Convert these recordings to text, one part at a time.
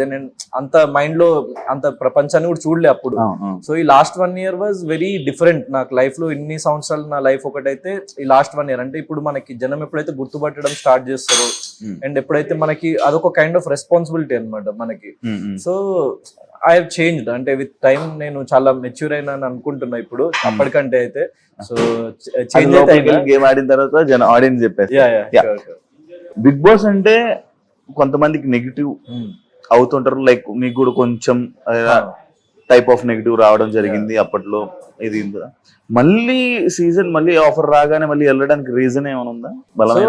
నేను అంత మైండ్ లో అంత ప్రపంచాన్ని కూడా చూడలే అప్పుడు. సో ఈ last 1 year was very different నాకు లైఫ్ లో. ఇన్ని సంవత్సరాలు నా లైఫ్ ఒకటైతే ఈ లాస్ట్ 1 year అంటే ఇప్పుడు మనకి జనం ఎప్పుడైతే గుర్తుపట్టడం స్టార్ట్ చేస్తారో అండ్ ఎప్పుడైతే మనకి అదొక కైండ్ ఆఫ్ రెస్పాన్సిబిలిటీ అనమాట మనకి. సో ఐ హావ్ చేంజ్డ్ అంటే విత్ టైం నేను చాలా మెచ్యూర్ అయినా అనుకుంటున్నా ఇప్పుడు అప్పటికంటే అయితే. సో చేంజ్ గేమ్ ఆడిన తర్వాత ఆడియన్స్ చెప్పారు బిగ్ బాస్ అంటే కొంతమందికి నెగిటివ్ అవుతుంటారు, లైక్ మీకు కూడా కొంచెం టైప్ ఆఫ్ నెగిటివ్ రావడం జరిగింది అప్పట్లో. ఇది మళ్ళీ సీజన్ మళ్ళీ ఆఫర్ రాగానే మళ్ళీ వెళ్ళడానికి రీజన్ ఏమైనా ఉందా?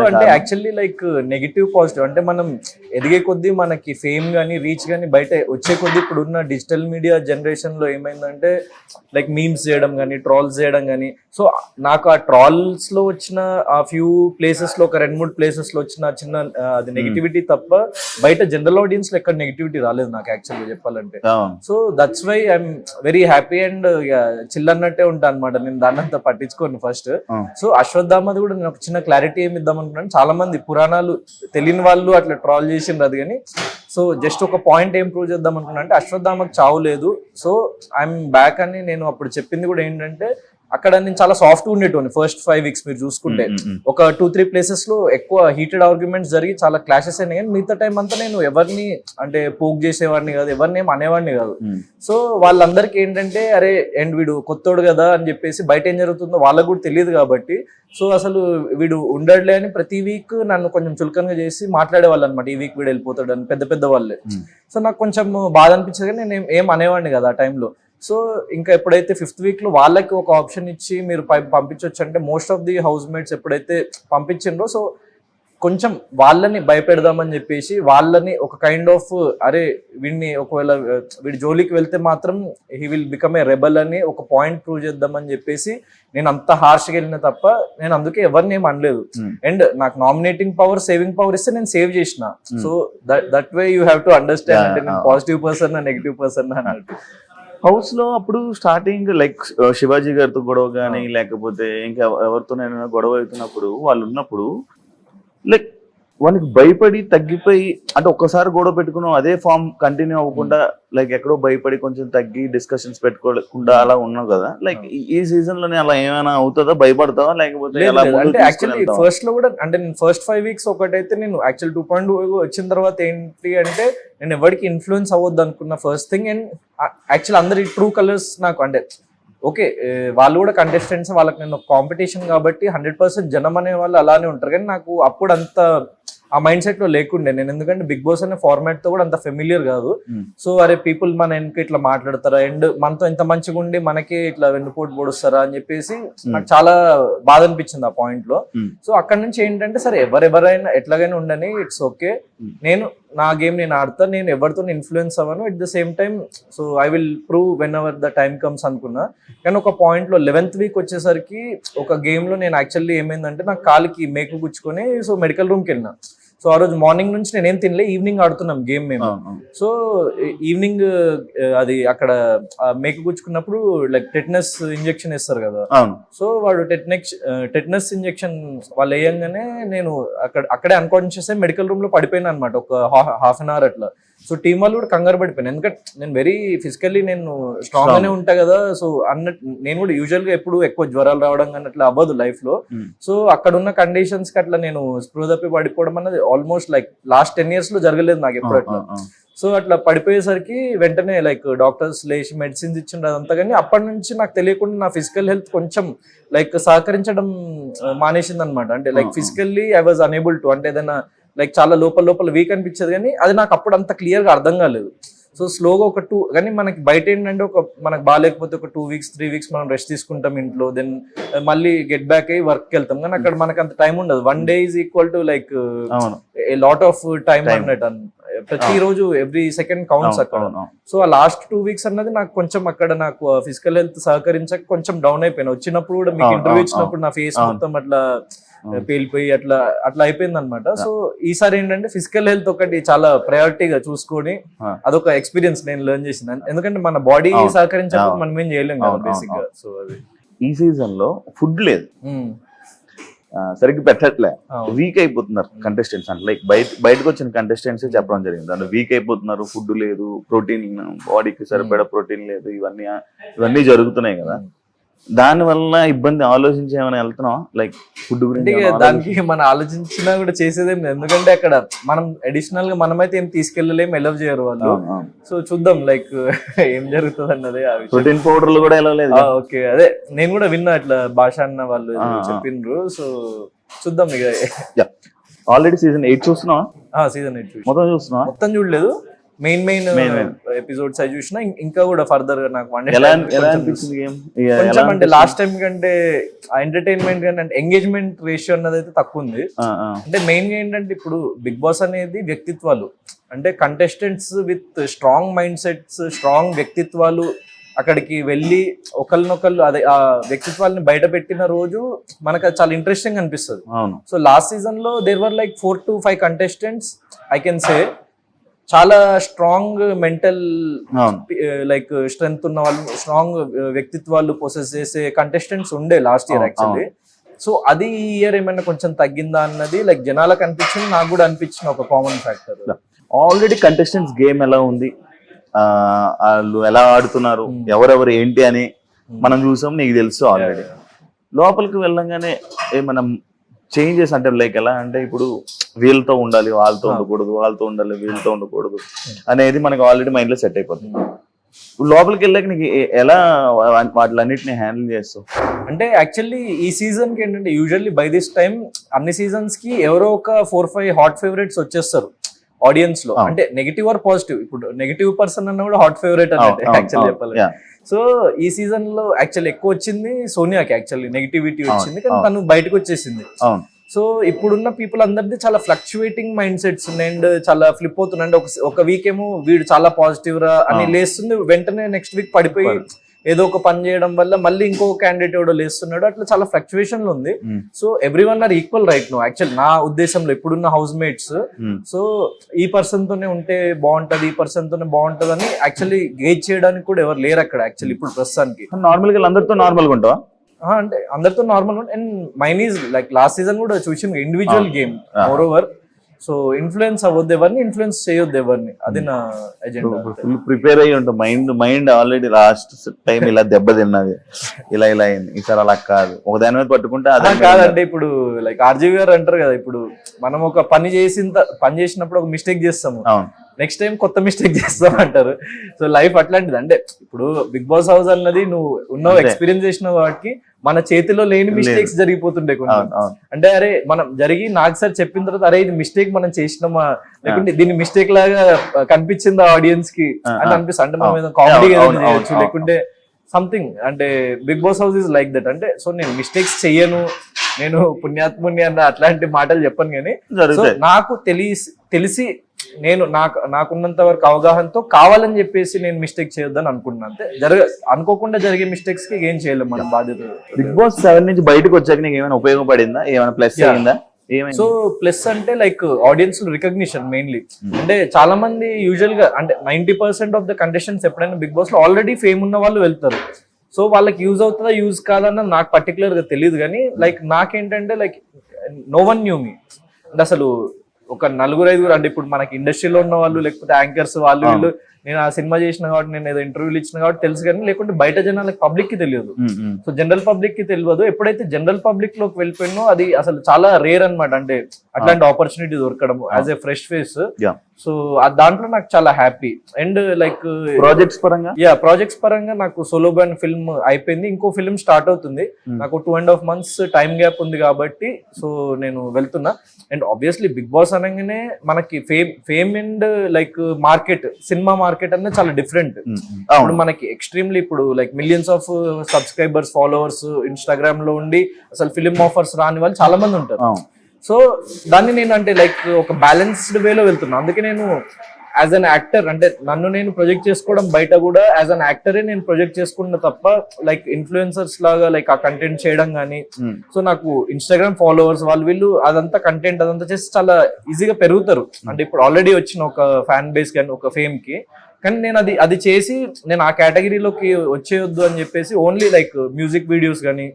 అంటే యాక్చువల్లీ లైక్ నెగిటివ్ పాజిటివ్ అంటే మనం ఎదిగే కొద్దీ మనకి ఫేమ్ గానీ రీచ్ గానీ బయట వచ్చే కొద్దీ ఇప్పుడున్న డిజిటల్ మీడియా జనరేషన్ లో ఏమైందంటే లైక్ మీమ్స్ చేయడం కానీ ట్రాల్స్ చేయడం కానీ. సో నాకు ఆ ట్రాల్స్ లో వచ్చిన ఆ ఫ్యూ ప్లేసెస్ లో ఒక 2-3 ప్లేసెస్ లో వచ్చిన చిన్న అది నెగిటివిటీ తప్ప బయట జనరల్ ఆడియన్స్ లో ఎక్కడ నెగిటివిటీ రాలేదు నాకు యాక్చువల్గా చెప్పాలంటే. So that's why I'm very happy and చిల్లన్నట్టే ఉంటా అనమాట. నేను దాన్ని అంతా పట్టించుకోను ఫస్ట్. సో అశ్వత్థామది కూడా నేను ఒక చిన్న క్లారిటీ ఏమి ఇద్దాం అనుకున్నాను. చాలా మంది పురాణాలు తెలియని వాళ్ళు అట్లా ట్రాల్ చేసిండ్రు అది కానీ. సో జస్ట్ ఒక పాయింట్ ఏం ప్రూవ్ చేద్దాం అనుకున్నా అంటే అశ్వత్థామకు చావు లేదు. సో ఐఎమ్ బ్యాక్ అని నేను అప్పుడు చెప్పింది కూడా ఏంటంటే అక్కడ నేను చాలా సాఫ్ట్ ఉండేటోని ఫస్ట్ 5 weeks మీరు చూసుకుంటే. ఒక 2-3 ప్లేసెస్ లో ఎక్కువ హీటెడ్ ఆర్గ్యుమెంట్స్ జరిగి చాలా క్లాషెస్ అయినాయి కానీ మిగతా టైం అంతా నేను ఎవరిని అంటే పోక్ చేసేవాడిని కాదు, ఎవరిని ఏం అనేవాడిని కాదు. సో వాళ్ళందరికీ ఏంటంటే అరే అండ్ వీడు కొత్తోడు కదా అని చెప్పేసి బయట ఏం జరుగుతుందో వాళ్ళకు కూడా తెలియదు కాబట్టి సో అసలు వీడు ఉండడులే అని ప్రతి వీక్ నన్ను కొంచెం చులకనగా చేసి మాట్లాడే వాళ్ళు అనమాట. ఈ వీక్ వీడు వెళ్ళిపోతాడు అని పెద్ద పెద్ద వాళ్ళే. సో నాకు కొంచెం బాధ అనిపించేది కానీ నేను ఏం అనేవాడిని కదా ఆ టైంలో. సో ఇంకా ఎప్పుడైతే 5th week లో వాళ్ళకి ఒక ఆప్షన్ ఇచ్చి మీరు పంపించవచ్చు అంటే most of the house mates ఎప్పుడైతే పంపించిండ్రో సో కొంచెం వాళ్ళని భయపెడదామని చెప్పేసి వాళ్ళని ఒక కైండ్ ఆఫ్ అరే వీడిని ఒకవేళ వీడి జోలికి వెళ్తే మాత్రం he will become a rebel అని ఒక పాయింట్ ప్రూవ్ చేద్దామని చెప్పేసి నేను అంత హార్ష్గా వెళ్ళిన తప్ప నేను అందుకే ఎవరిని ఏం అనలేదు. అండ్ నాకు నామినేటింగ్ పవర్ సేవింగ్ పవర్ ఇస్తే నేను సేవ్ చేసిన. So that way you have to understand అంటే నేను పాజిటివ్ పర్సన్ నెగిటివ్ పర్సన్ అన్నట్టు. హౌస్ లో అప్పుడు స్టార్టింగ్ లైక్ శివాజీ గారితో గొడవ కానీ లేకపోతే ఇంకా ఎవరితోనైనా గొడవ అవుతున్నప్పుడు వాళ్ళు ఉన్నప్పుడు లైక్ వాళ్ళకి భయపడి తగ్గిపోయి అంటే ఒక్కసారి గొడవ పెట్టుకున్నాం అదే ఫామ్ కంటిన్యూ అవ్వకుండా లైక్ ఎక్కడో భయపడి కొంచెం తగ్గి డిస్కషన్స్ పెట్టుకోకుండా అలా ఉన్నావు కదా. లైక్ ఈ సీజన్ లోనే అలా ఏమైనా అవుతుందా? భయపడతావా లేకపోతే అంటే యాక్చువల్లీ ఫస్ట్ లో కూడా అంటే నేను ఫస్ట్ 5 weeks ఒకటైతే నేను యాక్చువల్ 2.2 వచ్చిన తర్వాత ఏంటి అంటే నేను ఎవరికి ఇన్ఫ్లుయెన్స్ అవ్వద్దు అనుకున్న ఫస్ట్ థింగ్. అండ్ యాక్చువల్ అందరి ట్రూ కలర్స్ నాకు అంటే ఓకే వాళ్ళు కూడా కంటెస్టెంట్స్ వాళ్ళకి నేను కాంపిటీషన్ కాబట్టి 100% జనం అనే వాళ్ళు అలానే ఉంటారు కానీ నాకు అప్పుడు అంత ఆ మైండ్ సెట్ లో లేకుండే నేను. ఎందుకంటే బిగ్ బాస్ అనే ఫార్మాట్ తో కూడా అంత ఫెమిలియర్ కాదు. సో అరే పీపుల్ మన వెనక ఇట్లా మాట్లాడతారా అండ్ మనతో ఎంత మంచిగా ఉండి మనకి ఇట్లా వెన్నుపోటు పొడుస్తారా అని చెప్పేసి నాకు చాలా బాధ అనిపించింది ఆ పాయింట్ లో. సో అక్కడ నుంచి ఏంటంటే సరే ఎవరెవరైనా ఎట్లాగైనా ఉండని ఇట్స్ ఓకే, నేను నా గేమ్ నేను ఆడతా, నేను ఎవరితో ఇన్ఫ్లుయెన్స్ అవ్వను. At the same time so I will prove when ever the time comes అనుకున్నా. కానీ ఒక పాయింట్ లో 11th week వచ్చేసరికి ఒక గేమ్ లో నేను యాక్చువల్లీ ఏమైందంటే నాకు కాలికి మేకు గుచ్చుకొని సో మెడికల్ రూమ్కి వెళ్ళినా. సో ఆ రోజు మార్నింగ్ నుంచి నేనేం తినలే, ఈవినింగ్ ఆడుతున్నాం గేమ్ మేము. సో ఈవినింగ్ అది అక్కడ మేకు గుచ్చుకున్నప్పుడు లైక్ టెటనస్ ఇంజెక్షన్ వేస్తారు కదా. సో వాడు టెటనస్ ఇంజెక్షన్ వాళ్ళు వేయంగానే నేను అక్కడే అన్కాన్షియస్ అయ్యి మెడికల్ రూమ్ లో పడిపోయినా అనమాట ఒక half an hour అట్లా. సో టీం వాళ్ళు కూడా కంగారు పడిపోయాను ఎందుకంటే నేను వెరీ ఫిజికల్లీ నేను స్ట్రాంగ్ గానే ఉంటా కదా. సో అన్నట్టు నేను కూడా యూజువల్ గా ఎప్పుడు ఎక్కువ జ్వరాలు రావడం కానీ అట్లా అవ్వదు లైఫ్ లో. సో అక్కడ ఉన్న కండిషన్స్ కి అట్లా నేను స్పృహ తప్పి పడిపోవడం అన్నది ఆల్మోస్ట్ లైక్ లాస్ట్ 10 years లో జరగలేదు నాకు ఎప్పుడు అట్లా. సో అట్లా పడిపోయేసరికి వెంటనే లైక్ డాక్టర్స్ లేచి మెడిసిన్స్ ఇచ్చిండ్రు అదంతా. కానీ అప్పటి నుంచి నాకు తెలియకుండా నా ఫిజికల్ హెల్త్ కొంచెం లైక్ సహకరించడం మానేసింది అనమాట. అంటే like physically I was unable to అంటే ఏదైనా లైక్ చాలా లోపల వీక్ అనిపించేది కానీ అది నాకు అప్పుడు అంత క్లియర్ గా అర్థం కాలేదు. సో స్లోగా ఒక 2 కానీ మనకి బయట ఏంటంటే ఒక మనకు బాగాలేకపోతే ఒక 2 weeks 3 weeks మనం రెస్ట్ తీసుకుంటాం ఇంట్లో, దెన్ మళ్ళీ గెట్ బ్యాక్ అయ్యి వర్క్కి వెళ్తాం. కానీ అక్కడ మనకు అంత టైం ఉండదు. 1 day is equal to like a lot of time అన్నట్టు. ప్రతిరోజు ఎవ్రీ సెకండ్ కౌంట్స్ అక్కడ. సో ఆ లాస్ట్ 2 weeks అన్నది నాకు కొంచెం అక్కడ నాకు ఫిజికల్ హెల్త్ సహకరించక కొంచెం డౌన్ అయిపోయినా. వచ్చినప్పుడు కూడా మీకు ఇంటర్వ్యూ ఇచ్చినప్పుడు నా ఫేస్ మొత్తం అట్లా పేలిపోయి అట్లా అయిపోయింది అనమాట. సో ఈసారి ఏంటంటే ఫిజికల్ హెల్త్ ఒకటి చాలా ప్రయారిటీగా చూసుకొని అదొక ఎక్స్పీరియన్స్ నేను లెర్న్ చేసిన. ఎందుకంటే మన బాడీ సహకరించకపోతే మనం ఏం చేయలేం కదా బేసిక్ గా. సో అది ఈ సీజన్ లో ఫుడ్ లేదు, సరిగ్గా పెట్టట్లే, అవును. వీక్ అయిపోతున్నారు కంటెస్టెంట్స్. అంటే లైక్ బయటకు వచ్చిన కంటెస్టెంట్స్ చెప్పడం జరిగింది, అంటే వీక్ అయిపోతున్నారు, ఫుడ్ లేదు, ప్రోటీన్ బాడీకి సరిపడా ప్రోటీన్ లేదు, ఇవన్నీ జరుగుతున్నాయి కదా. దాని వల్ల ఇబ్బంది ఆలోచించి ఏమైనా వెళ్తున్నాం లైక్ ఫుడ్ అంటే గురించి ఇక దానికి మనం ఆలోచించినా కూడా చేసేదేం లేదు, ఎందుకంటే అక్కడ మనం అడిషనల్ గా మనమైతే ఏం తీసుకెళ్ళలేము, ఎలవ్ చేయరు వాళ్ళు. సో చూద్దాం లైక్ ఏం జరుగుతుంది అన్నది. ప్రోటీన్ పౌడర్లు కూడా వెళ్ళలేదు. ఓకే, అదే నేను కూడా విన్నా అట్లా భాష అన్న వాళ్ళు చెప్పిండ్రు. సో చూద్దాం ఇక. ఆల్రెడీ సీజన్ 8 చూస్తున్నావా? సీజన్ 8 మొత్తం చూస్తున్నావా? మొత్తం చూడలేదు, మెయిన్ ఎపిసోడ్స్ అవి చూసినా. ఇంకా కూడా ఫర్దర్ గా నాకు కొంచెం అంటే లాస్ట్ టైం కంటే ఎంటర్టైన్మెంట్ కానీ అంటే ఎంగేజ్మెంట్ రేషియో అన్నది అయితే తక్కువ ఉంది. అంటే మెయిన్ గా ఏంటంటే ఇప్పుడు బిగ్ బాస్ అనేది వ్యక్తిత్వాలు, అంటే contestants with strong mind sets, strong వ్యక్తిత్వాలు అక్కడికి వెళ్ళి ఒకరినొకళ్ళు అదే ఆ వ్యక్తిత్వాలని బయట పెట్టిన రోజు మనకు అది చాలా ఇంట్రెస్టింగ్ అనిపిస్తుంది. సో లాస్ట్ సీజన్ లో there were like 4 to 5 contestants I can say చాలా స్ట్రాంగ్ మెంటల్ లైక్ స్ట్రెంగ్త్ ఉన్న వాళ్ళు, స్ట్రాంగ్ వ్యక్తిత్వాలు పొసెస్ చేసే కంటెస్టెంట్స్ ఉండే లాస్ట్ ఇయర్ యాక్చువల్లీ. సో అది ఈ ఇయర్ ఏమైనా కొంచెం తగ్గిందా అన్నది లైక్ జనాలకు అనిపించింది, నాకు కూడా అనిపించిన ఒక common factor. Already contestants game ఎలా ఉంది, వాళ్ళు ఎలా ఆడుతున్నారు, ఎవరెవరు ఏంటి అని మనం చూసాం, నీకు తెలుసు ఆల్రెడీ. లోపలికి వెళ్ళంగానే మనం చేంజెస్ అంటే లైక్ ఎలా అంటే ఇప్పుడు వీళ్ళతో ఉండాలి, వాళ్ళతో ఉండకూడదు, వాళ్ళతో ఉండాలి, వీళ్ళతో ఉండకూడదు అనేది మనకి ఆల్రెడీ మైండ్ లో సెట్ అయిపోతుంది. లోపలికి వెళ్ళాక నీకు ఎలా వాటిలన్నిటిని హ్యాండిల్ చేస్తావు? అంటే యాక్చువల్లీ ఈ సీజన్ కి ఏంటంటే యూజువల్లీ బై దిస్ టైం అన్ని సీజన్స్ కి ఎవరో ఒక 4-5 హాట్ ఫేవరెట్స్ వచ్చేస్తారు ఆడియన్స్ లో. అంటే నెగిటివ్ ఆర్ పాజిటివ్, ఇప్పుడు నెగిటివ్ పర్సన్ అన్న కూడా హాట్ ఫేవరెట్ అన్నట్టు యాక్చువల్లీ చెప్పాలి. సో ఈ సీజన్ లో యాక్చువల్లీ ఎక్కువ వచ్చింది సోనియాకి, యాక్చువల్లీ నెగిటివిటీ వచ్చింది, కానీ తను బయటకు వచ్చేసింది. సో ఇప్పుడున్న పీపుల్ అందరిది చాలా ఫ్లక్చువేటింగ్ మైండ్ సెట్స్ ఉన్నాయి అండ్ చాలా ఫ్లిప్ అవుతున్నాయి. అంటే ఒక వీక్ ఏమో వీడు చాలా పాజిటివ్ రా అని లేస్తుంది, వెంటనే నెక్స్ట్ వీక్ పడిపోయి ఏదో ఒక పని చేయడం వల్ల మళ్ళీ ఇంకో క్యాండిడేట్ ఎవడో లేస్తున్నాడు, అట్లా చాలా ఫ్లక్చువేషన్ లో ఉంది. So everyone are equal right no actual నా ఉద్దేశంలో ఇప్పుడున్న హౌస్ మేట్స్. సో ఈ పర్సన్ తోనే ఉంటే బాగుంటది, ఈ పర్సన్ తోనే బాగుంటది అని యాక్చువల్లీ గేజ్ చేయడానికి కూడా ఎవరు లేరు అక్కడ యాక్చువల్లీ ఇప్పుడు ప్రస్తుతానికి. నార్మల్ గా అందరితో నార్మల్ గా ఉంటావా? అంటే అందరితో normal. And mine is like last season కూడా చూసింది individual game moreover. So influence అవ్వద్దు ఎవరిని, ఇన్ఫ్లుయెన్స్ చేయొద్దు ఎవరిని, అది నా ఎజెండా. ఫుల్ ప్రిపేర్ అయ్యి ఉంటాం, మైండ్ ఆల్రెడీ లాస్ట్ టైం ఇలా దెబ్బ తిన్నది, ఇలా అయింది, ఈసారి అలా కాదు, ఒక దాని మీద పట్టుకుంటే అదే కాదంటే ఇప్పుడు లైక్ ఆర్జీవి గారు అంటారు కదా, ఇప్పుడు మనం ఒక పని చేసినప్పుడు ఒక మిస్టేక్ చేస్తాము, నెక్స్ట్ టైం కొత్త మిస్టేక్ చేస్తాం అంటారు. సో లైఫ్ అట్లాంటిది. అంటే ఇప్పుడు బిగ్ బాస్ హౌస్ అన్నది నువ్వు ఉన్నావు, ఎక్స్పీరియన్స్ చేసిన వాటికి మన చేతిలో లేని మిస్టేక్స్ జరిగిపోతుండే కొన్ని. అంటే అరే మనం నాకు సార్ చెప్పిన తర్వాత అరే ఇది మిస్టేక్ మనం చేసినామా, లేకుంటే దీన్ని మిస్టేక్ లాగా కనిపించిందా ఆడియన్స్ కి అని అనిపిస్తుంది. అంటే మనం ఏదో కామెడీ చేయొచ్చు, లేకుంటే సంథింగ్. అంటే Bigg Boss house is like that. అంటే సో నేను మిస్టేక్స్ చెయ్యను, నేను పుణ్యాత్ముని అన్న అట్లాంటి మాటలు చెప్పను, కానీ నాకు తెలిసి నేను నాకున్నంత వరకు అవగాహనతో కావాలని చెప్పేసి నేను మిస్టేక్ చేయొద్దని అనుకుంటున్నాను. అంతే, అనుకోకుండా జరిగే మిస్టేక్స్ కి ఏం చేయలేము మనం బాధ్యత. బిగ్ బాస్ 7 నుంచి బయటకు వచ్చాక నీకు ఏమైనా ఉపయోగపడిందా, ఏమైనా ప్లస్ అయిందా? సో ప్లస్ అంటే లైక్ ఆడియన్స్ రికగ్నిషన్ మెయిన్లీ. అంటే చాలా మంది యూజువల్ గా అంటే 90% ఆఫ్ ద కంటెస్టెంట్స్ ఎప్పుడైనా బిగ్ బాస్ లో ఆల్రెడీ ఫేమ్ ఉన్న వాళ్ళు వెళ్తారు. సో వాళ్ళకి యూజ్ అవుతుందా యూజ్ కాదన్న నాకు పర్టికులర్ గా తెలియదు, కానీ లైక్ నాకేంటంటే లైక్ నో వన్ న్యూ మీ. అంటే అసలు ఒక 4-5 అంటే ఇప్పుడు మనకి ఇండస్ట్రీలో ఉన్న వాళ్ళు, లేకపోతే యాంకర్స్ వాళ్ళు వీళ్ళు, నేను ఆ సినిమా చేసిన కాబట్టి, నేను ఏదో ఇంటర్వ్యూలు ఇచ్చిన కాబట్టి తెలుసు, కానీ లేకుంటే బయట జనాలకు పబ్లిక్ కి తెలియదు. సో జనరల్ పబ్లిక్ కి తెలియదు. ఎప్పుడైతే జనరల్ పబ్లిక్ లోకి వెళ్ళిపోయినో అది అసలు చాలా రేర్ అనమాట. అంటే అట్లాంటి ఆపర్చునిటీ దొరకడం as a fresh face. So దాంట్లో నాకు చాలా హ్యాపీ. అండ్ లైక్ ప్రాజెక్ట్స్ పరంగా నాకు సోలో బ్యాండ్ ఫిల్మ్ అయిపోయింది, ఇంకో ఫిల్మ్ స్టార్ట్ అవుతుంది. నాకు 2.5 months టైం గ్యాప్ ఉంది కాబట్టి సో నేను వెళ్తున్నా. అండ్ ఆబ్వియస్లీ బిగ్ బాస్ అనగానే మనకి fame and like market, cinema market అనేది చాలా డిఫరెంట్. ఇప్పుడు మనకి ఎక్స్ట్రీమ్లీ ఇప్పుడు like millions of subscribers, followers Instagram లో ఉండి అసలు ఫిలిం ఆఫర్స్ రాని వాళ్ళు చాలా మంది ఉంటారు. సో దాన్ని నేను అంటే లైక్ ఒక బ్యాలెన్స్డ్ వేలో వెళ్తున్నా. అందుకే నేను యాజ్ అన్ యాక్టర్ అంటే నన్ను నేను ప్రొజెక్ట్ చేసుకోవడం బయట కూడా యాజ్ అన్ యాక్టరే నేను ప్రొజెక్ట్ చేసుకున్న తప్ప లైక్ ఇన్ఫ్లుయెన్సర్స్ లాగా లైక్ ఆ కంటెంట్ చేయడం కానీ సో నాకు ఇన్స్టాగ్రామ్ ఫాలోవర్స్ వాళ్ళు వీళ్ళు అదంతా కంటెంట్ అదంతా చేసి చాలా ఈజీగా పెరుగుతారు అంటే ఇప్పుడు ఆల్రెడీ వచ్చిన ఒక ఫ్యాన్ బేస్ కానీ ఒక ఫేమ్ కి కానీ నేను అది చేసి నేను ఆ కేటగిరీలోకి వచ్చేయొద్దు అని చెప్పేసి ఓన్లీ లైక్ మ్యూజిక్ వీడియోస్ కానీ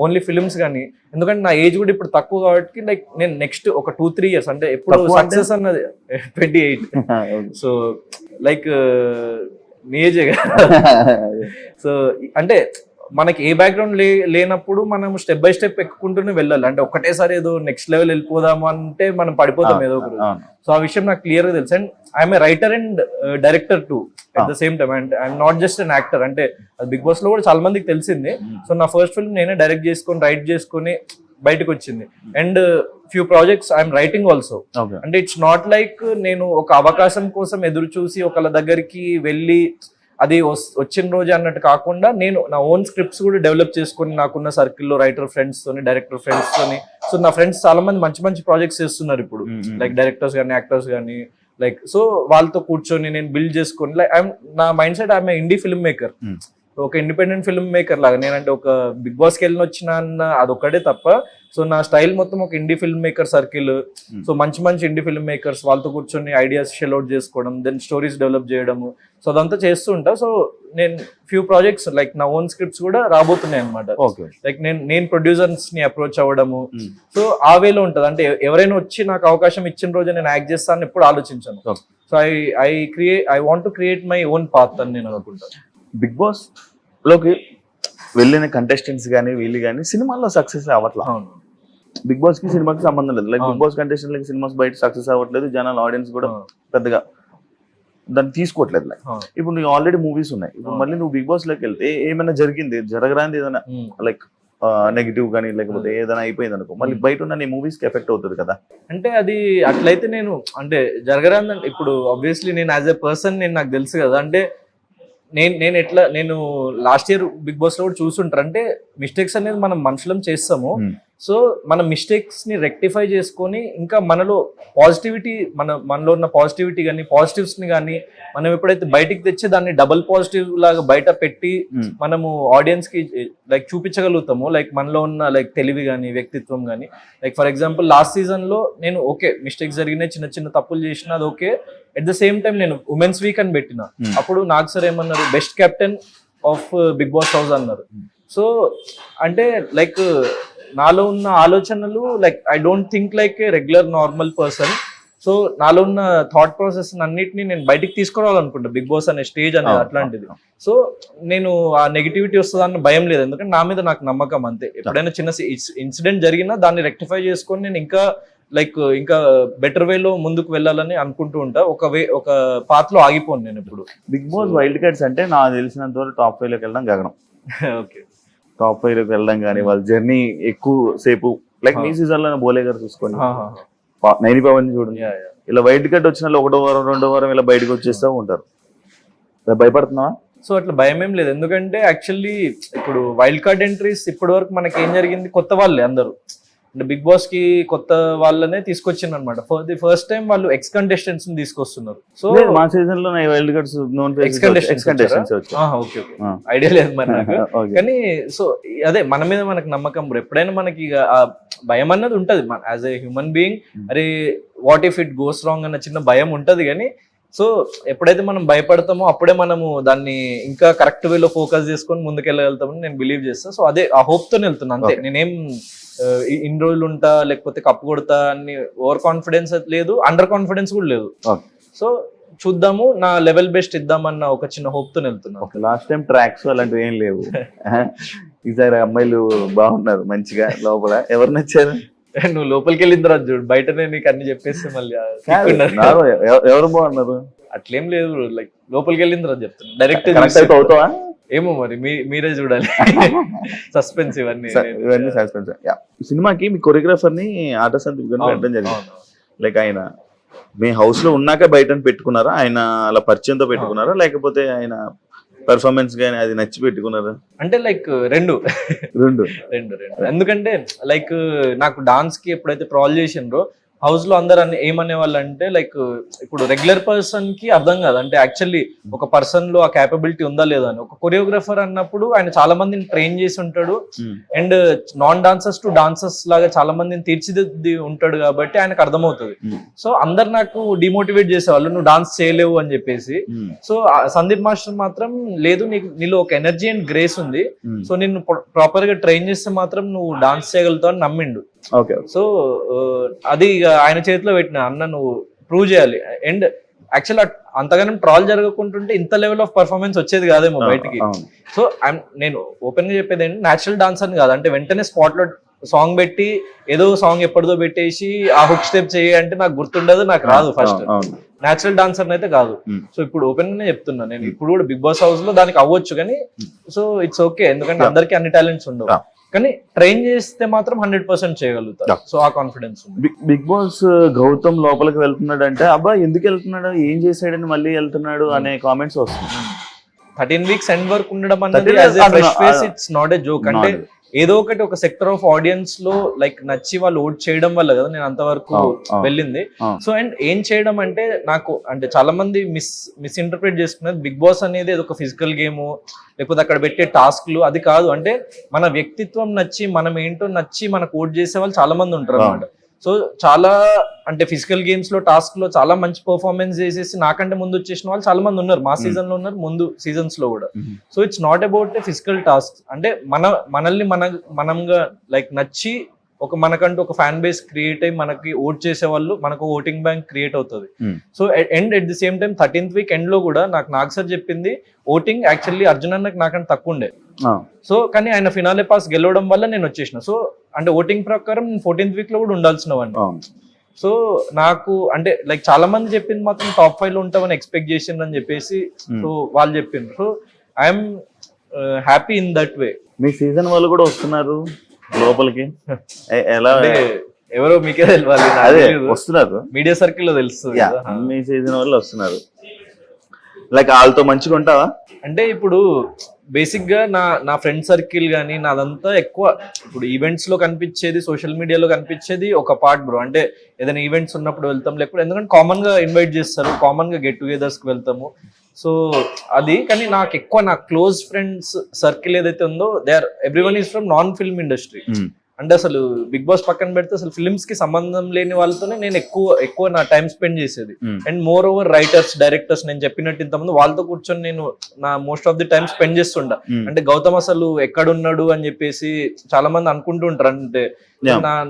ఓన్లీ ఫిల్మ్స్ కానీ ఎందుకంటే నా ఏజ్ కూడా ఇప్పుడు తక్కువ కాబట్టి లైక్ నేను నెక్స్ట్ ఒక 2-3 years అంటే ఎప్పుడు సక్సెస్ అన్నది 28 సో లైక్ నీ ఏజే సో అంటే మనకి ఏ బ్యాక్గ్రౌండ్ లేనప్పుడు మనం స్టెప్ బై స్టెప్ ఎక్కుంటూనే వెళ్ళాలి అంటే ఒకటేసారి ఏదో నెక్స్ట్ లెవెల్ వెళ్ళిపోదాము అంటే మనం పడిపోతాం ఏదో ఒకటి సో ఆ విషయం నాకు క్లియర్ గా తెలుసు and I'm a writer and director to at the same time and I'm not just an actor అంటే అది బిగ్ బాస్ లో కూడా చాలా మందికి తెలిసింది సో నా ఫస్ట్ ఫిల్మ్ నేనే డైరెక్ట్ చేసుకొని రైట్ చేసుకొని బయటకు వచ్చింది and few projects I'm writing also అంటే ఇట్స్ నాట్ లైక్ నేను ఒక అవకాశం కోసం ఎదురు చూసి ఒకళ్ళ దగ్గరికి వెళ్ళి అది వచ్చిన రోజు అన్నట్టు కాకుండా నేను నా ఓన్ స్క్రిప్ట్స్ కూడా డెవలప్ చేసుకుని నాకున్న సర్కిల్లో రైటర్ ఫ్రెండ్స్ తోని డైరెక్టర్ ఫ్రెండ్స్ తోని సో నా ఫ్రెండ్స్ చాలా మంది మంచి మంచి ప్రాజెక్ట్స్ చేస్తున్నారు ఇప్పుడు లైక్ డైరెక్టర్స్ కానీ యాక్టర్స్ కానీ లైక్ సో వాళ్ళతో కూర్చొని నేను బిల్డ్ చేసుకొని లైక్ నా mind set I'm INDI film maker ఒక ఇండిపెండెంట్ ఫిల్మ్ మేకర్ లాగా నేనంటే ఒక బిగ్ బాస్కి వెళ్ళిన వచ్చిన అన్న అదొక్కటే తప్ప సో నా స్టైల్ మొత్తం ఒక INDI film maker circle so మంచి మంచి ఇండీ ఫిల్మ్ మేకర్స్ వాళ్ళతో కూర్చొని ఐడియాస్ షెల్ అవుట్ చేసుకోవడం దెన్ స్టోరీస్ డెవలప్ చేయడము సో అదంతా చేస్తూ ఉంటా సో నేను ఫ్యూ ప్రాజెక్ట్స్ లైక్ నా ఓన్ స్క్రిప్ట్స్ కూడా రాబోతున్నాయి అనమాట లైక్ నేను ప్రొడ్యూసర్స్ ని అప్రోచ్ అవ్వడము సో ఆ వేలో ఉంటది అంటే ఎవరైనా వచ్చి నాకు అవకాశం ఇచ్చిన రోజు నేను యాక్ట్ చేస్తాను ఎప్పుడు ఆలోచించాను so I want to create my own path అని నేను అనుకుంటాను. బిగ్ బాస్ లోకి వెళ్ళిన కంటెస్టెంట్స్ కానీ వీళ్ళు కానీ సినిమాల్లో సక్సెస్ అవ్వట్లా. బిగ్ బాస్ కి సినిమాకి సంబంధం లేదు. Like Bigg Boss contestant cinemas బయట సక్సెస్ అవ్వట్లేదు, జనాల ఆడియన్స్ కూడా పెద్దగా దాన్ని తీసుకోవట్లేదు. లైక్ ఇప్పుడు నీకు ఆల్రెడీ మూవీస్ ఉన్నాయి, ఇప్పుడు మళ్ళీ నువ్వు బిగ్ బాస్ లోకి వెళ్తే ఏమైనా జరిగింది జరగరాంది ఏదైనా లైక్ నెగిటివ్ కానీ లేకపోతే ఏదైనా అయిపోయింది అనుకో మళ్ళీ బయట ఉన్న నీ మూవీస్ కి ఎఫెక్ట్ అవుతుంది కదా. అంటే అది అట్లయితే నేను అంటే జరగరాందంటే ఇప్పుడు ఆబ్వియస్లీ నేను యాజ్ ఎ పర్సన్ నేను నాకు తెలుసు కదా అంటే నేను లాస్ట్ ఇయర్ బిగ్ బాస్ లో కూడా చూసుంటారు అంటే మిస్టేక్స్ అనేది మనం మనుషులం చేస్తాము సో మన మిస్టేక్స్ ని రెక్టిఫై చేసుకొని ఇంకా మనలో పాజిటివిటీ మనలో ఉన్న పాజిటివిటీ కానీ పాజిటివ్స్ ని కానీ మనం ఎప్పుడైతే బయటికి తెచ్చి దాన్ని డబుల్ పాజిటివ్ లాగా బయట పెట్టి మనము ఆడియన్స్ కి లైక్ చూపించగలుగుతాము లైక్ మనలో ఉన్న లైక్ తెలివి కానీ వ్యక్తిత్వం కానీ like for example last season లో నేను ఓకే మిస్టేక్స్ జరిగినాయి, చిన్న చిన్న తప్పులు చేసిన అది okay. At the same time నేను ఉమెన్స్ వీక్ అని పెట్టిన అప్పుడు నాకు సార్ ఏమన్నారు best captain of Bigg Boss house అన్నారు. సో అంటే లైక్ నాలో ఉన్న ఆలోచనలు like I don't think like a regular normal person. So నాలో ఉన్న థాట్ ప్రాసెస్ అన్నిటిని నేను బయటికి తీసుకురావాలనుకుంటా బిగ్ బాస్ అనే స్టేజ్ అనేది అట్లాంటిది. సో నేను ఆ నెగిటివిటీ వస్తుందన్న భయం లేదు, ఎందుకంటే నా మీద నాకు నమ్మకం అంతే. ఎప్పుడైనా చిన్న ఇన్సిడెంట్ జరిగినా దాన్ని రెక్టిఫై చేసుకొని నేను ఇంకా బెటర్ వేలో ముందుకు వెళ్ళాలని అనుకుంటూ ఉంటా. ఒక పాత్ లో ఆగిపోను నేను ఇప్పుడు. బిగ్ బాస్ వైల్డ్ కార్డ్స్ అంటే నాకు తెలిసినంత వరకు టాప్ 5 లోకి వెళ్ళడం గగనం. ఓకే, టాప్ 5 లోకి వెళ్ళడం కానీ వాళ్ళ జర్నీ ఎక్కువ సేపు లైక్ మీ సీజన్ లో బోలే గారు చూసుకోండి, నైని పవన్ చూడండి, ఇలా వైల్డ్ కార్డ్ వచ్చిన 1వ వారం 2వ వారం ఇలా బయటకు వచ్చేస్తూ ఉంటారు. భయపడుతున్నావా? సో అట్లా భయం ఏం లేదు, ఎందుకంటే యాక్చువల్లీ ఇప్పుడు వైల్డ్ కార్డ్ ఎంట్రీస్ ఇప్పటి వరకు మనకి ఏం జరిగింది కొత్త వాళ్ళే అందరూ అంటే బిగ్ బాస్ కి కొత్త వాళ్ళనే తీసుకొచ్చింది అనమాట. ఫర్ ది ఫస్ట్ టైం వాళ్ళు ఎక్స్ కంటెస్టెంట్స్ ని తీసుకొస్తున్నారు. సో మా సీజన్ లో wild cards X contestants okay idea లేదు మరి నాకు. కానీ సో అదే మన మీద మనకు నమ్మకం, ఎప్పుడైనా మనకి ఆ భయం అన్నది ఉంటది యాజ్ ఏ హ్యూమన్ బీయింగ్. అరే what if it goes wrong అన్న చిన్న భయం ఉంటది, కానీ సో ఎప్పుడైతే మనం భయపడతామో అప్పుడే మనము దాన్ని ఇంకా కరెక్ట్ వేలో ఫోకస్ చేసుకొని ముందుకెళ్ళగలుగుతామని నేను బిలీవ్ చేస్తాను. సో అదే ఆ హోప్ తోనే వెళ్తున్నా అంతే. నేనేం ఇన్ని రోజులు ఉంటా లేకపోతే కప్పు కొడతా అని ఓవర్ కాన్ఫిడెన్స్ లేదు, అండర్ కాన్ఫిడెన్స్ కూడా లేదు. సో చూద్దాము, నా లెవెల్ బెస్ట్ ఇద్దామన్న ఒక చిన్న హోప్ తో వెళ్తున్నా. లాస్ట్ టైం ట్రాక్స్ అలాంటివి ఏం లేవు, ఈసారి అమ్మాయిలు బాగున్నారు మంచిగా. లోపల ఎవరు నచ్చారు? నువ్వు లోపలికి వెళ్ళిన తర్వాత చూడు, బయటనే నీకు అన్ని చెప్పేస్తే మళ్ళీ ఎవరు బాగున్నారు అట్లేం లేదు. లైక్ లోపలికి వెళ్ళిన తర్వాత చెప్తున్నా, డైరెక్ట్ అవుతావా ఏమో మరి మీరే చూడాలి. సస్పెన్స్ ఇవన్నీ సస్పెన్స్. సినిమాకి మీ కొరియోగ్రాఫర్ ని ఆట సందీప్ గారిని పెట్టడం జరిగింది. లైక్ ఆయన మీ హౌస్ లో ఉన్నాక బయట పెట్టుకున్నారా, ఆయన అలా పరిచయంతో పెట్టుకున్నారా, లేకపోతే ఆయన పర్ఫార్మెన్స్ గానీ అది నచ్చి పెట్టుకున్నారా? అంటే లైక్ రెండు. ఎందుకంటే లైక్ నాకు డాన్స్ కి ఎప్పుడైతే ట్రాల్ చేసిండ్రో హౌస్ లో అందరు ఏమనే వాళ్ళు అంటే లైక్ ఇప్పుడు రెగ్యులర్ పర్సన్ కి అర్థం కాదు అంటే యాక్చువల్లీ ఒక పర్సన్ లో ఆ క్యాపబిలిటీ ఉందా లేదా అని. ఒక కొరియోగ్రాఫర్ అన్నప్పుడు ఆయన చాలా మందిని ట్రైన్ చేసి ఉంటాడు and non dancers to dancers లాగా చాలా మందిని తీర్చిదిద్ది ఉంటాడు కాబట్టి ఆయనకు అర్థమవుతుంది. సో అందరు నాకు డిమోటివేట్ చేసేవాళ్ళు నువ్వు డాన్స్ చేయలేవు అని చెప్పేసి. సో సందీప్ మాస్టర్ మాత్రం లేదు నీలో ఒక ఎనర్జీ అండ్ గ్రేస్ ఉంది, సో నిన్ను ప్రాపర్ గా ట్రైన్ చేస్తే మాత్రం నువ్వు డాన్స్ చేయగలుగుతావు అని నమ్మిండు. సో అది ఆయన చేతిలో పెట్టిన అన్న నువ్వు ప్రూవ్ చేయాలి. అండ్ యాక్చువల్ అంతగానం ట్రాల్ జరగకుంటుంటే ఇంత లెవెల్ ఆఫ్ పర్ఫార్మెన్స్ వచ్చేది కాదేమో బయటికి. సో నేను ఓపెన్ గా చెప్పేది ఏంటి, న్యాచురల్ డాన్స్ అని కాదు అంటే వెంటనే స్పాట్ లో సాంగ్ పెట్టి ఏదో సాంగ్ ఎప్పటిదో పెట్టేసి ఆ హుక్ స్టెప్ చేయంటే నాకు గుర్తుండదు, నాకు రాదు. ఫస్ట్ న్యాచురల్ డాన్సర్ అయితే కాదు. సో ఇప్పుడు ఓపెన్ గానే చెప్తున్నా, నేను ఇప్పుడు కూడా బిగ్ బాస్ హౌస్ లో దానికి అవ్వచ్చు కానీ సో ఇట్స్ ఓకే, ఎందుకంటే అందరికి అన్ని టాలెంట్స్ ఉండవు కానీ ట్రైన్ చేస్తే మాత్రం 100% చేయగలుగుతారు. సో ఆ కాన్ఫిడెన్స్ ఉంది. బిగ్ బాస్ గౌతమ్ లోపలికి వెళ్తున్నాడు అంటే అబ్బా ఎందుకు వెళ్తున్నాడు, ఏం చేసాడని మళ్ళీ వెళ్తున్నాడు అనే కామెంట్స్ వస్తున్నాయి. 13 weeks ఎండ్ వరకు ఉండడం అనేది ఇట్స్ నాట్ ఎ జోక్. అంటే ఏదో ఒకటి ఒక సెక్టర్ ఆఫ్ ఆడియన్స్ లో లైక్ నచ్చి వాళ్ళు ఓట్ చేయడం వల్ల కదా నేను అంతవరకు వెళ్ళింది. సో అండ్ ఏం చేయడం అంటే నాకు అంటే చాలా మంది మిస్ఇంటర్ప్రిట్ చేసుకున్నది బిగ్ బాస్ అనేది ఒక ఫిజికల్ గేమ్ లేకపోతే అక్కడ పెట్టే టాస్క్లు అది కాదు. అంటే మన వ్యక్తిత్వం నచ్చి మనం ఏంటో నచ్చి మనకు ఓట్ చేసే వాళ్ళు చాలా మంది ఉంటారు అన్నమాట. సో చాలా అంటే ఫిజికల్ గేమ్స్ లో టాస్క్ లో చాలా మంచి పర్ఫార్మెన్స్ చేసేసి నాకంటే ముందు వచ్చేసిన వాళ్ళు చాలా మంది ఉన్నారు, మా సీజన్ లో ఉన్నారు, ముందు సీజన్స్ లో కూడా. So it's not about a physical task, అంటే మనల్ని మనంగా లైక్ నచ్చి ఒక మనకంటూ ఒక ఫ్యాన్ బేస్ క్రియేట్ అయ్యి మనకి ఓట్ చేసే వాళ్ళు మనకు ఓటింగ్ బ్యాంక్ క్రియేట్ అవుతుంది. So and at the same time 13th week end లో కూడా నాకు సార్ చెప్పింది ఓటింగ్ యాక్చువల్లీ అర్జున్ అన్నకి నాకంటే తక్కువ ఉండే. సో కానీ ఆయన ఫినాలే పాస్ గెలవడం వల్ల నేను వచ్చేసిన. సో అంటే ఓటింగ్ ప్రకారం నేను 14th week లో కూడా ఉండాల్సినవాడిని. సో నాకు అంటే లైక్ చాలా మంది చెప్పింది మాత్రం టాప్ 5 లో ఉంటామని ఎక్స్పెక్ట్ చేసిండ్రు అని చెప్పేసి సో వాళ్ళు చెప్పిండ్రు. So I'm happy in that way. Me season వాళ్ళు కూడా వస్తున్నారు లోపలికి, ఎలా ఎవరో మీకే తెలియాలి, అదే వస్తున్నారు మీడియా సర్కిల్ లో తెలుస్తుంది. మీ సీజన్ వాళ్ళు వస్తున్నారు, లైక్ వాళ్ళతో మంచిగా ఉంటావా? అంటే ఇప్పుడు బేసిక్ గా నా ఫ్రెండ్ సర్కిల్ గానీ నాదంతా ఎక్కువ ఇప్పుడు ఈవెంట్స్ లో కనిపించేది, సోషల్ మీడియాలో కనిపించేది ఒక పార్ట్ బ్రో. అంటే ఏదైనా ఈవెంట్స్ ఉన్నప్పుడు వెళ్తాం, లేకపోతే ఎందుకంటే కామన్ గా ఇన్వైట్ చేస్తారు, కామన్ గా గెట్ టుగెదర్స్ కి వెళ్తాము. సో అది కానీ నాకు ఎక్కువ నా క్లోజ్ ఫ్రెండ్స్ సర్కిల్ ఏదైతే ఉందో they are everyone is from non film industry. అంటే అసలు బిగ్ బాస్ పక్కన పెడితే అసలు ఫిల్మ్స్ కి సంబంధం లేని వాళ్ళతోనే నేను ఎక్కువ నా టైం స్పెండ్ చేసేది. And more over writers, directors నేను చెప్పినట్టు ఇంతమంది వాళ్ళతో కూర్చొని నేను నా most of the time spend చేస్తుంటా. అంటే గౌతమ్ అసలు ఎక్కడున్నాడు అని చెప్పేసి చాలా మంది అనుకుంటూ ఉంటారు. అంటే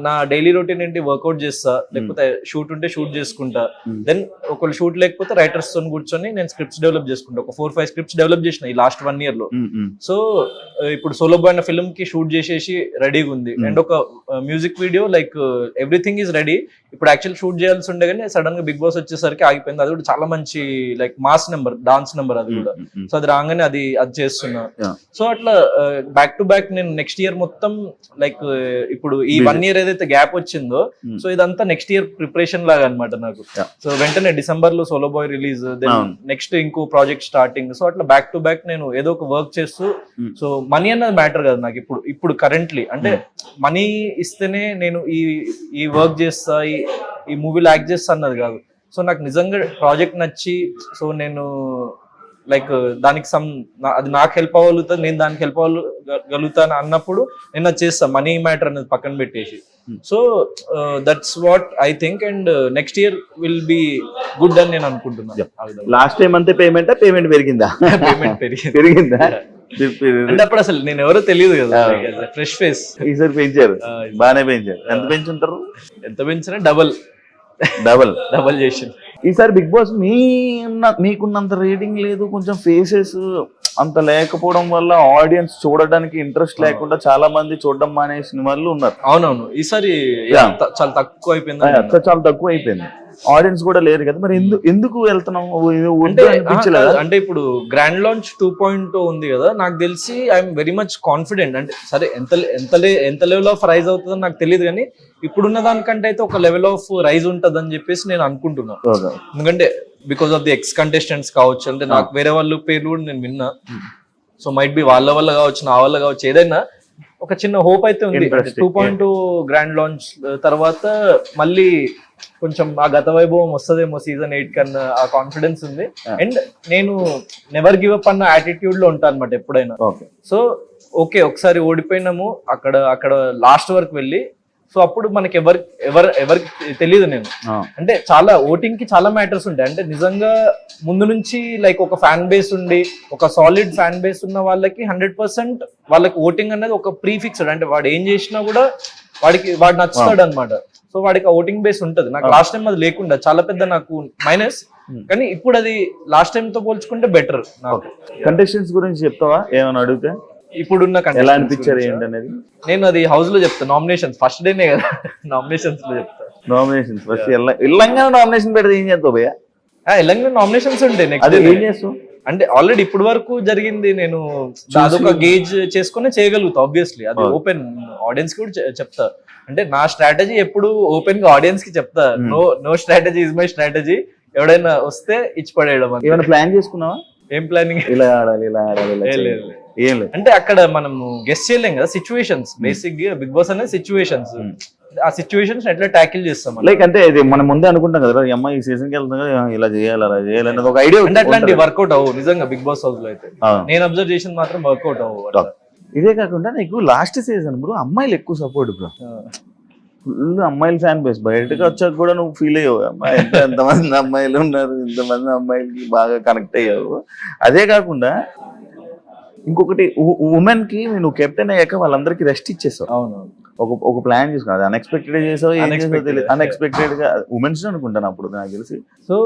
నా డైలీ రొటీన్ ఏంటి, వర్కౌట్ చేస్తా, లేకపోతే షూట్ ఉంటే షూట్ చేసుకుంటా, దెన్ ఒకళ్ళు షూట్ లేకపోతే రైటర్స్ తో కూర్చొని నేను స్క్రిప్ట్స్ డెవలప్ చేసుకుంటా. ఒక 4-5 స్క్రిప్ట్స్ డెవలప్ చేసిన ఈ లాస్ట్ 1 year లో. సో ఇప్పుడు సోలో బాయ్ అన్న ఫిల్మ్ కి షూట్ చేసేసి రెడీగా ఉంది. అండ్ ఒక music video like everything is ready. ఇప్పుడు యాక్చువల్ షూట్ చేయాల్సి ఉండే కానీ సడన్ గా బిగ్ బాస్ వచ్చేసరికి ఆగిపోయింది. అది కూడా చాలా మంచి like mass number, dance number అది కూడా. సో అది రాగానే అది చేస్తున్నా. సో అట్లా బ్యాక్ టు బ్యాక్ నేను నెక్స్ట్ ఇయర్ మొత్తం లైక్ ఇప్పుడు ఈ 1 year ఏదైతే గ్యాప్ వచ్చిందో సో ఇదంతా నెక్స్ట్ ఇయర్ ప్రిపరేషన్ లాగా అనమాట నాకు. సో వెంటనే డిసెంబర్ లో Solo Boy release, then next ఇంకో ప్రాజెక్ట్ స్టార్టింగ్. సో అట్లా బ్యాక్ టు బ్యాక్ నేను ఏదో ఒక వర్క్ చేస్తూ. సో మనీ అన్నది మ్యాటర్ కదా నాకు ఇప్పుడు కరెంట్లీ. అంటే మనీ ఇస్తేనే నేను ఈ వర్క్ చేస్తా, ఈ మూవీలో యాక్ట్ చేస్తా అన్నది కాదు. సో నాకు నిజంగా ప్రాజెక్ట్ నచ్చి సో నేను లైక్ దానికి అది నాకు హెల్ప్ అవ్వగలుగుతుంది, నేను దానికి హెల్ప్ అవ్వగలుగుతాను అన్నప్పుడు నేను అది చేస్తాను. మనీ మ్యాటర్ అనేది పక్కన పెట్టేసి. So that's what I think. And next year will be good అని నేను అనుకుంటున్నాను. లాస్ట్ టైం అంతే పేమెంట్ పెరిగిందా? పేమెంట్ పెరిగిందా? అంటే అప్పుడు అసలు నేను ఎవరో తెలియదు కదా, ఫ్రెష్ ఫేస్. ఈసారి పెంచారు, బాగానే పెంచారు. ఎంత పెంచుంటారు? ఎంత పెంచినా డబల్ చేసి. ఈసారి బిగ్ బాస్ మీకున్నంత రేటింగ్ లేదు, కొంచెం ఫేసెస్ అంత లేకపోవడం వల్ల ఆడియన్స్ చూడడానికి ఇంట్రెస్ట్ లేకుండా చాలా మంది చూడడం మానేసిన వాళ్ళు ఉన్నారు. అవునవును, ఈసారి చాలా తక్కువ అయిపోయింది. చాలా తక్కువ అయిపోయింది, ఆడియన్స్ కూడా లేరు కదా. మరి ఎందుకు వెళ్తున్నాము? అంటే ఇప్పుడు గ్రాండ్ లాంచ్ 2.0 ఉంది కదా, నాకు తెలిసి ఐఎమ్ వెరీ మచ్ కాన్ఫిడెంట్. అంటే సరే ఎంత లెవెల్ ఆఫ్ రైజ్ అవుతుందో నాకు తెలియదు కానీ ఇప్పుడున్న దానికంటే అయితే ఒక లెవెల్ ఆఫ్ రైజ్ ఉంటుంది అని చెప్పేసి నేను అనుకుంటున్నాను. ఎందుకంటే because of the X contestants కావచ్చు, అంటే నాకు వేరే వాళ్ళ పేర్లు కూడా నేను విన్నా. సో మైట్ బి వాళ్ళ వల్ల కావచ్చు, నా వల్ల కావచ్చు, ఏదైనా ఒక చిన్న హోప్ అయితే ఉంది. 2.2 గ్రాండ్ లాంచ్ తర్వాత మళ్ళీ కొంచెం ఆ గత వైభవం వస్తుందేమో సీజన్ 8 కన్నా ఆ కాన్ఫిడెన్స్ ఉంది. Yeah. అండ్ నేను నెవర్ గివ్ అప్ అన్న యాటిట్యూడ్ లో ఉంటాను అనమాట ఎప్పుడైనా. ఓకే సో ఓకే ఒకసారి ఓడిపోయినాము అక్కడ లాస్ట్ వరకు వెళ్ళి, సో అప్పుడు మనకి ఎవరికి తెలియదు. నేను అంటే చాలా ఓటింగ్ కి చాలా మ్యాటర్స్ ఉంటాయి. అంటే నిజంగా ముందు నుంచి లైక్ ఒక ఫ్యాన్ బేస్ ఉండి ఒక సాలిడ్ ఫ్యాన్ బేస్ ఉన్న వాళ్ళకి 100% వాళ్ళకి ఓటింగ్ అనేది ఒక ప్రీఫిక్స్డ్, అంటే వాడు ఏం చేసినా కూడా వాడు నచ్చుతాడు అనమాట. సో వాడికి ఆ ఓటింగ్ బేస్ ఉంటది. నాకు లాస్ట్ టైం అది లేకుండా చాలా పెద్ద నాకు మైనస్, కానీ ఇప్పుడు అది లాస్ట్ టైం తో పోల్చుకుంటే బెటర్. నాకు కంటెస్టెంట్స్ గురించి చెప్తావా ఏమైనా అడిగితే? ఇప్పుడున్న ఎలా అనిపించారు ఏంటనేది నేను అది హౌస్ లో చెప్తా. నామినేషన్స్ ఫస్ట్ డేనే కదా, నామినేషన్స్ లో చెప్తా. నామినేషన్స్ ఫస్ట్ ఇల్లంగా నామినేషన్ పెడితే ఏం చేస్తావు భయ్యా? ఎలాంటి నామినేషన్స్ ఉంటాయి నెక్స్ట్ అది ఏం చేస్తావు? అంటే ఆల్రెడీ ఇప్పుడు వరకు జరిగింది నేను అదొక గేజ్ చేసుకుని చేయగలుగుతా. ఆబ్వియస్లీ అది ఓపెన్ ఆడియన్స్ కి కూడా చెప్తా. అంటే నా స్ట్రాటజీ ఎప్పుడు ఓపెన్ గా ఆడియన్స్ కి చెప్తా. No strategy is my strategy. ఎవడైనా వస్తే ఇచ్చి పడేయడం. ఏమైనా ప్లాన్ చేసుకున్నావా? ఏం ప్లానింగ్? ఇలా ఆడాలి ఇలా ఆడాలి ఏం లేదు. అంటే అక్కడ మనము గెస్ట్ చేయలేం కదా సిచ్యువేషన్స్. బేసిక్ గా బిగ్ బాస్ అనేది సిచ్యువేషన్స్. ఆ సిచ్యువేషన్స్ ఎట్లా ట్యాకిల్ చేస్తాం లైక్ అంటే ఇది మనం ముందే అనుకుంటాం కదా ఈ అమ్మాయి ఈ సీజన్ కి వెళ్తాం కదా ఇలా చేయాలి అలా చేయాలి అనేది ఒక ఐడియా. అంటే అట్లాంటి వర్కౌట్ అవ్వు నిజంగా బిగ్ బాస్ హౌస్ లో అయితే. నేను అబ్జర్వ్ చేసిన మాత్రం వర్కౌట్ అవ్వు. ఇదే కాకుండా నీకు లాస్ట్ సీజన్ బ్రో అమ్మాయిలు ఎక్కువ సపోర్ట్ బ్రో. ఫుల్ అమ్మాయిల ఫ్యాన్ బేస్. బయటకు వచ్చాక కూడా నువ్వు ఫీల్ అయ్యావు అమ్మాయి ఎంతమంది అమ్మాయిలు ఉన్నారు, ఇంతమంది అమ్మాయిలకి బాగా కనెక్ట్ అయ్యావు. అదే కాకుండా ఇంకొకటి ఉమెన్ కి నువ్వు కెప్టెన్ అయ్యాక వాళ్ళందరికీ రెస్ట్ ఇచ్చేసావు. అవును. ఒక ప్లాన్ చేసుకున్నావు. అది అన్ఎక్స్పెక్టెడ్ చేసావు. అన్ఎక్స్పెక్టెడ్ గా ఉమెన్స్ అనుకుంటాను అప్పుడు నాకు తెలిసి. సో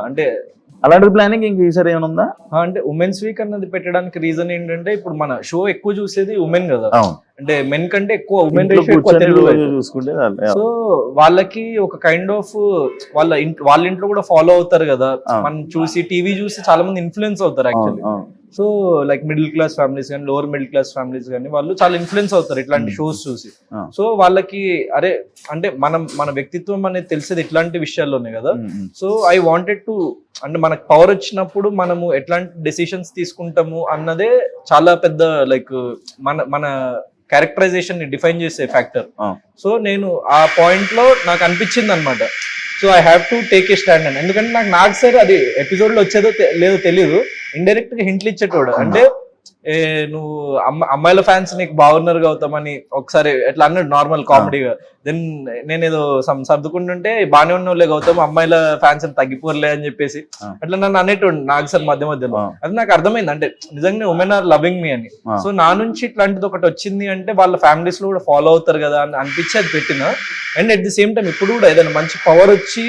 అంటే అలాంటి ప్లానింగ్ ఇంక ఈసారి ఏమైనా ఉందా? అంటే ఉమెన్స్ వీక్ అన్నది పెట్టడానికి రీజన్ ఏంటంటే ఇప్పుడు మన షో ఎక్కువ చూసేది ఉమెన్ కదా. అంటే మెన్ కంటే ఎక్కువ ఉమెన్ చూసుకుంటే సో వాళ్ళకి ఒక కైండ్ ఆఫ్ వాళ్ళ ఇంట్లో కూడా ఫాలో అవుతారు కదా. మనం చూసి టీవీ చూసి చాలా మంది ఇన్ఫ్లుయెన్స్ అవుతారు actually. So like middle class families కానీ లోవర్ మిడిల్ క్లాస్ ఫ్యామిలీస్ కానీ వాళ్ళు చాలా ఇన్ఫ్లుయెన్స్ అవుతారు ఇట్లాంటి షోస్ చూసి. సో వాళ్ళకి అరే అంటే మన వ్యక్తిత్వం అనేది తెలిసేది ఇట్లాంటి విషయాల్లోనే కదా. సో ఐ వాంటెడ్ టు అంటే మనకు పవర్ వచ్చినప్పుడు మనము ఎట్లాంటి డెసిషన్స్ తీసుకుంటాము అన్నదే చాలా పెద్ద లైక్ మన క్యారెక్టరైజేషన్ ని డిఫైన్ చేసే ఫ్యాక్టర్. సో నేను ఆ పాయింట్ లో నాకు అనిపించింది అనమాట. So I have to take a stand అని. ఎందుకంటే నాకు సార్ అది ఎపిసోడ్ లో వచ్చేదో లేదో తెలియదు, ఇండైరెక్ట్ గా హింట్లు ఇచ్చేటోడు. అంటే నువ్వు అమ్మాయిల ఫ్యాన్స్ నీకు బాగున్నారు గౌతమని ఒకసారి ఎట్లా అన్నాడు నార్మల్ కామెడీగా. దెన్ నేను ఏదో సర్దుకుంటుంటే బాగానే ఉన్నోళ్ళే గౌతమ్, అమ్మాయిల ఫ్యాన్స్ అని తగ్గిపోర్లే అని చెప్పేసి అట్లా నన్ను అనేటోడు నాకు సార్ మధ్యలో. అది నాకు అర్థమైంది అంటే నిజంగా ఉమెన్ ఆర్ లవింగ్ మీ అని. సో నా నుంచి ఇట్లాంటిది ఒకటి వచ్చింది అంటే వాళ్ళ ఫ్యామిలీస్ లో కూడా ఫాలో అవుతారు కదా అని అనిపించి అది పెట్టిన. And at the same time ఇప్పుడు కూడా ఏదైనా మంచి పవర్ వచ్చి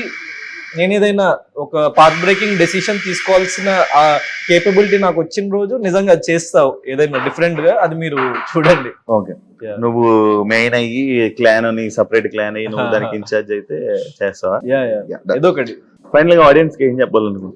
నేను ఏదైనా ఒక పాత్ బ్రేకింగ్ డెసిషన్ తీసుకోవాల్సిన ఆ కేపబిలిటీ నాకు వచ్చిన రోజు నిజంగా చేస్తావు ఏదైనా డిఫరెంట్ గా, అది మీరు చూడండి. ఓకే, నువ్వు మెయిన్ అయ్యి క్లాన్ అని సపరేట్ క్లాన్ అయ్యి నువ్వు దానికి ఇన్ఛార్జ్ అయితే చేస్తావా? ఏదో ఒకటి. ఫైనల్ గా ఆడియన్స్ కి ఏం చెప్పాలనుకుంటున్నావు?